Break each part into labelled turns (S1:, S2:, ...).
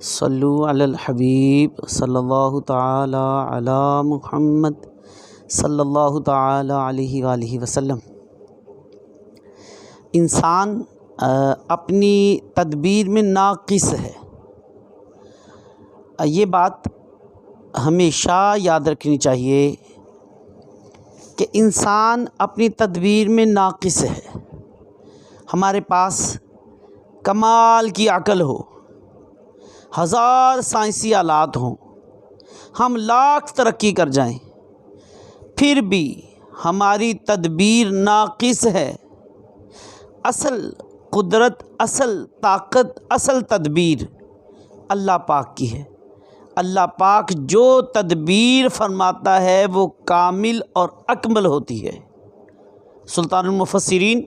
S1: صلو علی الحبیب صلی اللہ تعالی علی محمد صلی اللہ تعالی علیہ وآلہ وسلم۔ انسان اپنی تدبیر میں ناقص ہے، یہ بات ہمیشہ یاد رکھنی چاہیے کہ انسان اپنی تدبیر میں ناقص ہے۔ ہمارے پاس کمال کی عقل ہو، ہزار سائنسی آلات ہوں، ہم لاکھ ترقی کر جائیں، پھر بھی ہماری تدبیر ناقص ہے۔ اصل قدرت، اصل طاقت، اصل تدبیر اللہ پاک کی ہے۔ اللہ پاک جو تدبیر فرماتا ہے وہ کامل اور اکمل ہوتی ہے۔ سلطان المفسرین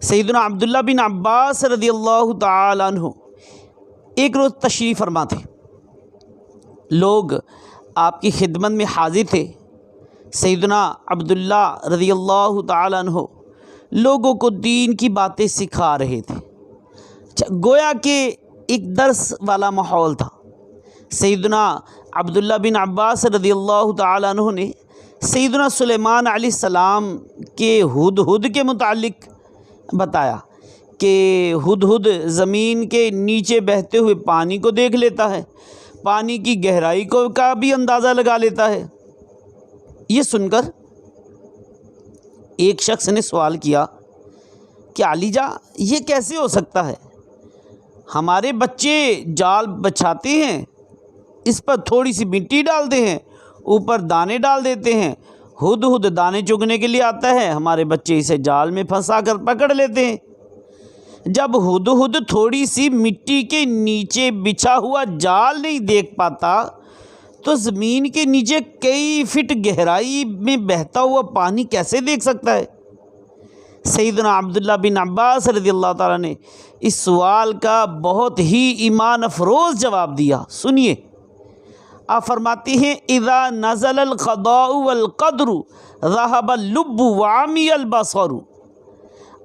S1: سیدنا عبداللہ بن عباس رضی اللہ تعالی عنہ ایک روز تشریف فرما تھے۔ لوگ آپ کی خدمت میں حاضر تھے۔ سیدنا عبداللہ رضی اللہ تعالی عنہ لوگوں کو دین کی باتیں سکھا رہے تھے، گویا کہ ایک درس والا ماحول تھا۔ سیدنا عبداللہ بن عباس رضی اللہ تعالی عنہ نے سیدنا سلیمان علیہ السلام کے ہدہد کے متعلق بتایا کہ ہدہد زمین کے نیچے بہتے ہوئے پانی کو دیکھ لیتا ہے، پانی کی گہرائی کا بھی اندازہ لگا لیتا ہے۔ یہ سن کر ایک شخص نے سوال کیا کہ علی جا، یہ کیسے ہو سکتا ہے؟ ہمارے بچے جال بچھاتے ہیں، اس پر تھوڑی سی مٹی ڈالتے ہیں، اوپر دانے ڈال دیتے ہیں، ہدہد دانے چگنے کے لیے آتا ہے، ہمارے بچے اسے جال میں پھنسا کر پکڑ لیتے ہیں۔ جب ہدہد تھوڑی سی مٹی کے نیچے بچھا ہوا جال نہیں دیکھ پاتا تو زمین کے نیچے کئی فٹ گہرائی میں بہتا ہوا پانی کیسے دیکھ سکتا ہے؟ سیدنا عبداللہ بن عباس رضی اللہ تعالیٰ نے اس سوال کا بہت ہی ایمان افروز جواب دیا۔ سنیے، آپ فرماتے ہیں اذا نزل القضاء والقدر ذهب اللب وعمی البصر۔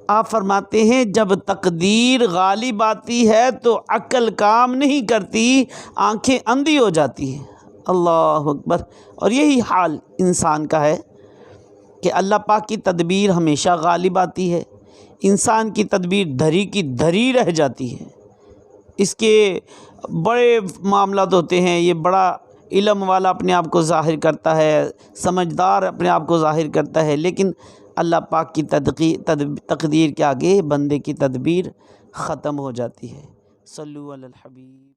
S1: آپ فرماتے ہیں جب تقدیر غالب آتی ہے تو عقل کام نہیں کرتی، آنکھیں اندھی ہو جاتی ہیں۔ اللہ اکبر۔ اور یہی حال انسان کا ہے کہ اللہ پاک کی تدبیر ہمیشہ غالب آتی ہے، انسان کی تدبیر دھری کی دھری رہ جاتی ہے۔ اس کے بڑے معاملات ہوتے ہیں، یہ بڑا علم والا اپنے آپ کو ظاہر کرتا ہے، سمجھدار اپنے آپ کو ظاہر کرتا ہے، لیکن اللہ پاک کی تقدیر کے آگے بندے کی تدبیر ختم ہو جاتی ہے۔ صلو علی الحبیب۔